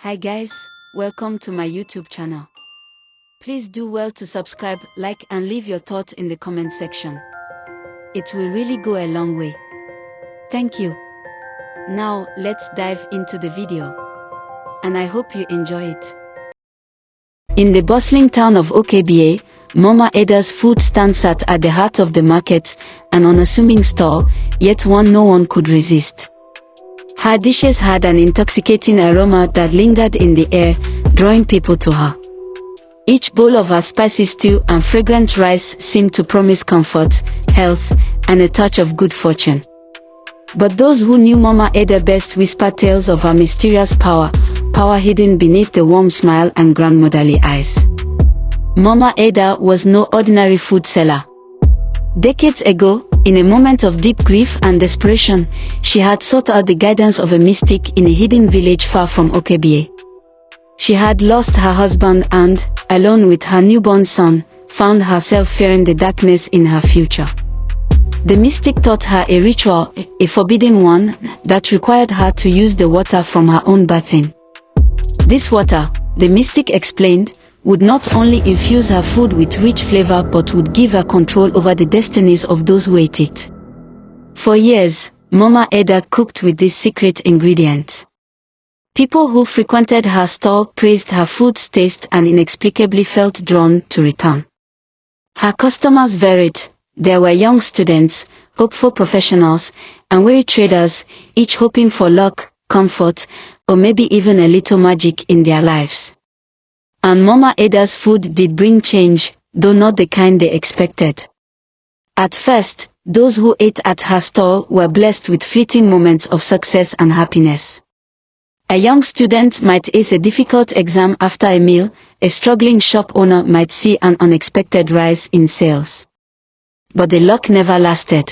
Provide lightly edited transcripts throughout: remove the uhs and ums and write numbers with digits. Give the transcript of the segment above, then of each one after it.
Hi guys, welcome to my YouTube channel. Please do well to subscribe, like and leave your thoughts in the comment section. It will really go a long way. Thank you. Now, let's dive into the video. And I hope you enjoy it. In the bustling town of Okebie, Mama Eda's food stand sat at the heart of the market, an unassuming stall, yet one no one could resist. Her dishes had an intoxicating aroma that lingered in the air, drawing people to her. Each bowl of her spicy stew and fragrant rice seemed to promise comfort, health, and a touch of good fortune. But those who knew Mama Eda best whispered tales of her mysterious power hidden beneath the warm smile and grandmotherly eyes. Mama Eda was no ordinary food seller. Decades ago, in a moment of deep grief and desperation, she had sought out the guidance of a mystic in a hidden village far from Okebie. She had lost her husband and, alone with her newborn son, found herself fearing the darkness in her future. The mystic taught her a ritual, a forbidden one, that required her to use the water from her own bathing. This water, the mystic explained, would not only infuse her food with rich flavor but would give her control over the destinies of those who ate it. For years, Mama Eda cooked with this secret ingredient. People who frequented her stall praised her food's taste and inexplicably felt drawn to return. Her customers varied. There were young students, hopeful professionals, and weary traders, each hoping for luck, comfort, or maybe even a little magic in their lives. And Mama Eda's food did bring change, though not the kind they expected. At first, those who ate at her stall were blessed with fleeting moments of success and happiness. A young student might ace a difficult exam after a meal, a struggling shop owner might see an unexpected rise in sales. But the luck never lasted.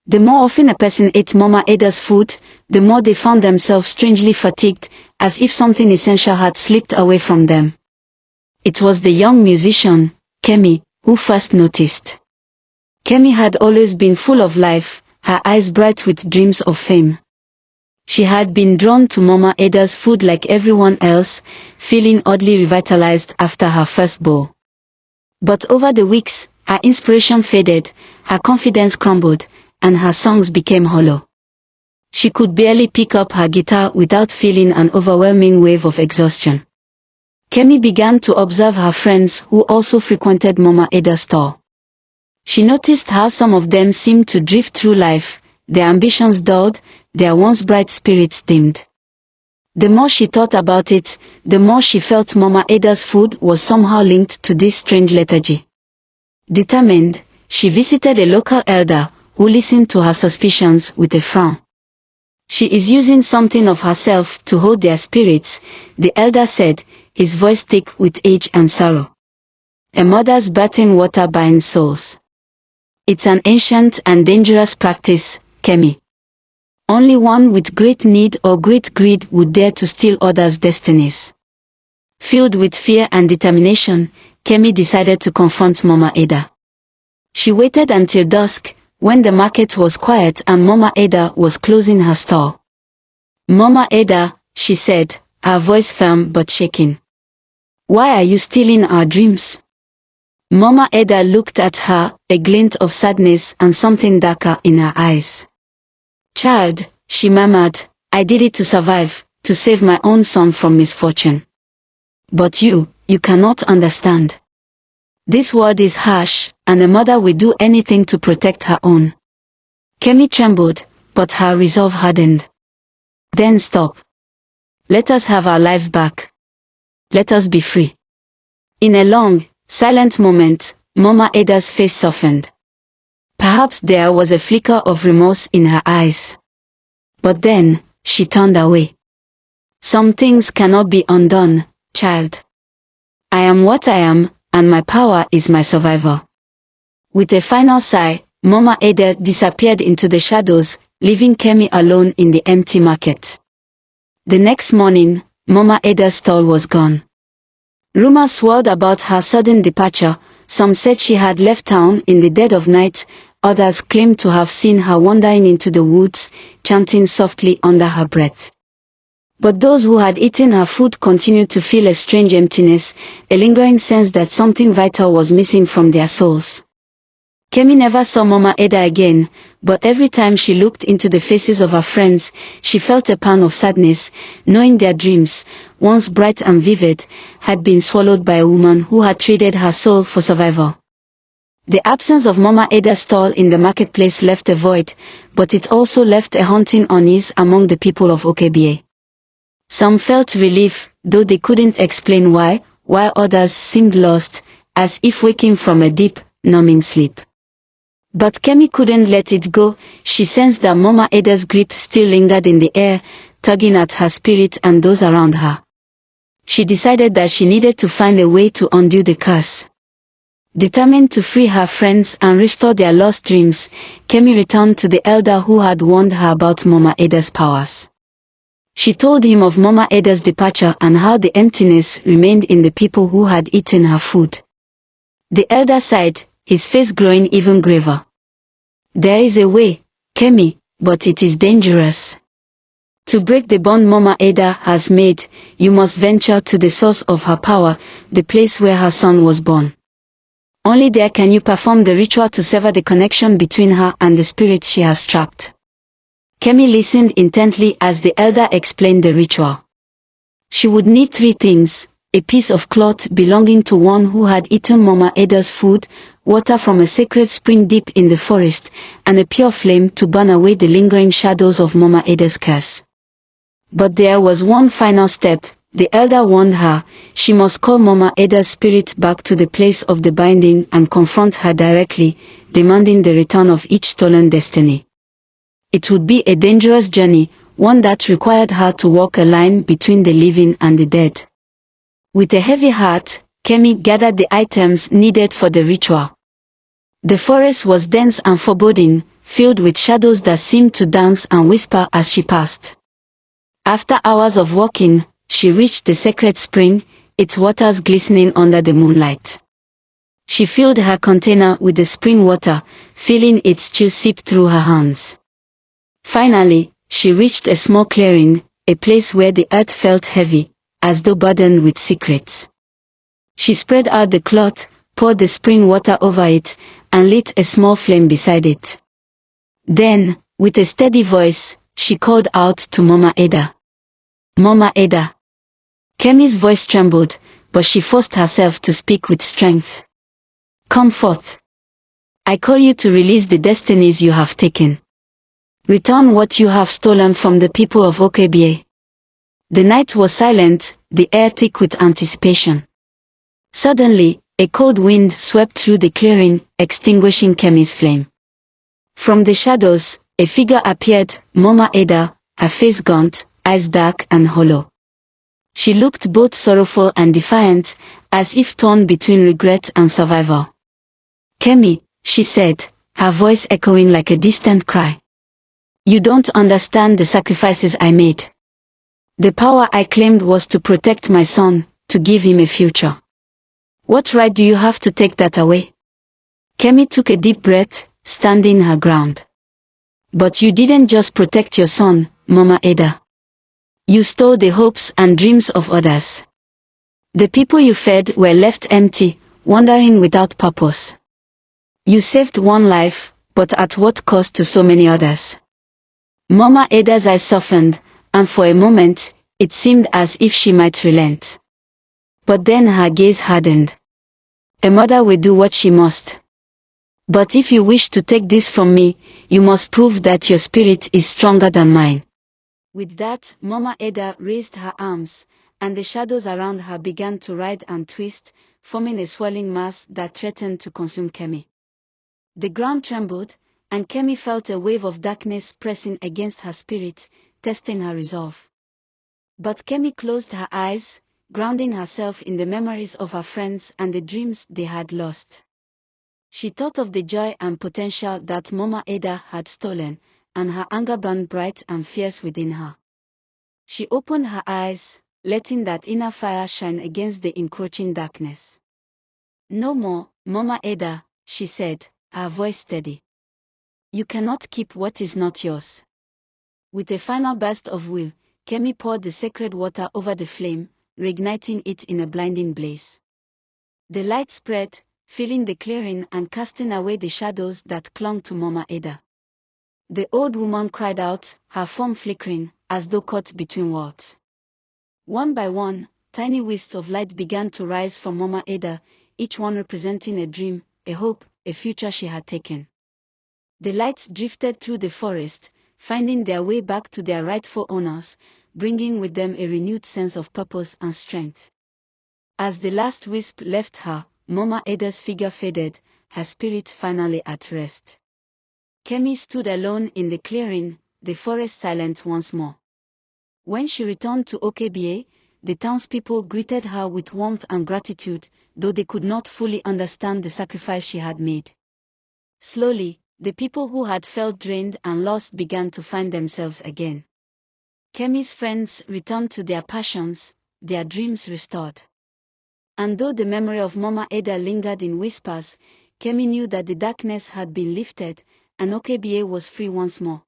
The more often a person ate Mama Eda's food, the more they found themselves strangely fatigued, as if something essential had slipped away from them. It was the young musician, Kemi, who first noticed. Kemi had always been full of life, her eyes bright with dreams of fame. She had been drawn to Mama Eda's food like everyone else, feeling oddly revitalized after her first bowl. But over the weeks, her inspiration faded, her confidence crumbled, and her songs became hollow. She could barely pick up her guitar without feeling an overwhelming wave of exhaustion. Kemi began to observe her friends who also frequented Mama Eda's stall. She noticed how some of them seemed to drift through life, their ambitions dulled, their once bright spirits dimmed. The more she thought about it, the more she felt Mama Eda's food was somehow linked to this strange lethargy. Determined, she visited a local elder, who listened to her suspicions with a frown. "She is using something of herself to hold their spirits," the elder said, his voice thick with age and sorrow. "A mother's birthing water binds souls. It's an ancient and dangerous practice, Kemi. Only one with great need or great greed would dare to steal others' destinies." Filled with fear and determination, Kemi decided to confront Mama Eda. She waited until dusk, when the market was quiet and Mama Eda was closing her stall. "Mama Eda," she said, her voice firm but shaking. "Why are you stealing our dreams?" Mama Eda looked at her, a glint of sadness and something darker in her eyes. "Child," she murmured, "I did it to survive, to save my own son from misfortune. But you cannot understand. This world is harsh, and a mother will do anything to protect her own." Kemi trembled, but her resolve hardened. "Then stop. Let us have our lives back. Let us be free." In a long, silent moment, Mama Eda's face softened. Perhaps there was a flicker of remorse in her eyes. But then, she turned away. "Some things cannot be undone, child. I am what I am, and my power is my survival." With a final sigh, Mama Eda disappeared into the shadows, leaving Kemi alone in the empty market. The next morning, Mama Eda's stall was gone. Rumors swirled about her sudden departure. Some said she had left town in the dead of night, others claimed to have seen her wandering into the woods, chanting softly under her breath. But those who had eaten her food continued to feel a strange emptiness, a lingering sense that something vital was missing from their souls. Kemi never saw Mama Eda again, but every time she looked into the faces of her friends, she felt a pang of sadness, knowing their dreams, once bright and vivid, had been swallowed by a woman who had traded her soul for survival. The absence of Mama Eda's stall in the marketplace left a void, but it also left a haunting unease among the people of Okebie. Some felt relief, though they couldn't explain why, while others seemed lost, as if waking from a deep, numbing sleep. But Kemi couldn't let it go. She sensed that Mama Eda's grip still lingered in the air, tugging at her spirit and those around her. She decided that she needed to find a way to undo the curse. Determined to free her friends and restore their lost dreams, Kemi returned to the elder who had warned her about Mama Eda's powers. She told him of Mama Eda's departure and how the emptiness remained in the people who had eaten her food. The elder sighed, his face growing even graver. There is a way, Kemi, but it is dangerous. To break the bond Mama Eda has made, you must venture to the source of her power, the place where her son was born. Only there can you perform the ritual to sever the connection between her and the spirit she has trapped. Kemi listened intently as the elder explained the ritual. She would need 3 things: a piece of cloth belonging to one who had eaten Mama Eda's food, water from a sacred spring deep in the forest, and a pure flame to burn away the lingering shadows of Mama Eda's curse. But there was one final step. The elder warned her. She must call Mama Eda's spirit back to the place of the binding and confront her directly, demanding the return of each stolen destiny. It would be a dangerous journey, one that required her to walk a line between the living and the dead. With a heavy heart, Kemi gathered the items needed for the ritual. The forest was dense and foreboding, filled with shadows that seemed to dance and whisper as she passed. After hours of walking, she reached the sacred spring, its waters glistening under the moonlight. She filled her container with the spring water, feeling its chill seep through her hands. Finally, she reached a small clearing, a place where the earth felt heavy, as though burdened with secrets. She spread out the cloth, poured the spring water over it, and lit a small flame beside it. Then, with a steady voice, she called out to Mama Eda. Mama Eda. Kemi's voice trembled, but she forced herself to speak with strength. Come forth. I call you to release the destinies you have taken. Return what you have stolen from the people of Okebie. The night was silent, the air thick with anticipation. Suddenly, a cold wind swept through the clearing, extinguishing Kemi's flame. From the shadows, a figure appeared, Mama Eda, her face gaunt, eyes dark and hollow. She looked both sorrowful and defiant, as if torn between regret and survival. Kemi, she said, her voice echoing like a distant cry. You don't understand the sacrifices I made. The power I claimed was to protect my son, to give him a future. What right do you have to take that away? Kemi took a deep breath, standing her ground. But you didn't just protect your son, Mama Eda. You stole the hopes and dreams of others. The people you fed were left empty, wandering without purpose. You saved one life, but at what cost to so many others? Mama Eda's eyes softened, and for a moment, it seemed as if she might relent. But then her gaze hardened. A mother will do what she must. But if you wish to take this from me, you must prove that your spirit is stronger than mine. With that, Mama Eda raised her arms, and the shadows around her began to writhe and twist, forming a swirling mass that threatened to consume Kemi. The ground trembled, and Kemi felt a wave of darkness pressing against her spirit, testing her resolve. But Kemi closed her eyes, grounding herself in the memories of her friends and the dreams they had lost. She thought of the joy and potential that Mama Eda had stolen, and her anger burned bright and fierce within her. She opened her eyes, letting that inner fire shine against the encroaching darkness. No more, Mama Eda, she said, her voice steady. You cannot keep what is not yours. With a final burst of will, Kemi poured the sacred water over the flame, reigniting it in a blinding blaze. The light spread, filling the clearing and casting away the shadows that clung to Mama Ada. The old woman cried out, her form flickering, as though caught between worlds. One by one, tiny wisps of light began to rise from Mama Ada, each one representing a dream, a hope, a future she had taken. The lights drifted through the forest, finding their way back to their rightful owners, bringing with them a renewed sense of purpose and strength. As the last wisp left her, Mama Ada's figure faded, her spirit finally at rest. Kemi stood alone in the clearing, the forest silent once more. When she returned to Okebie, the townspeople greeted her with warmth and gratitude, though they could not fully understand the sacrifice she had made. Slowly, the people who had felt drained and lost began to find themselves again. Kemi's friends returned to their passions, their dreams restored. And though the memory of Mama Ada lingered in whispers, Kemi knew that the darkness had been lifted, and Okebie was free once more.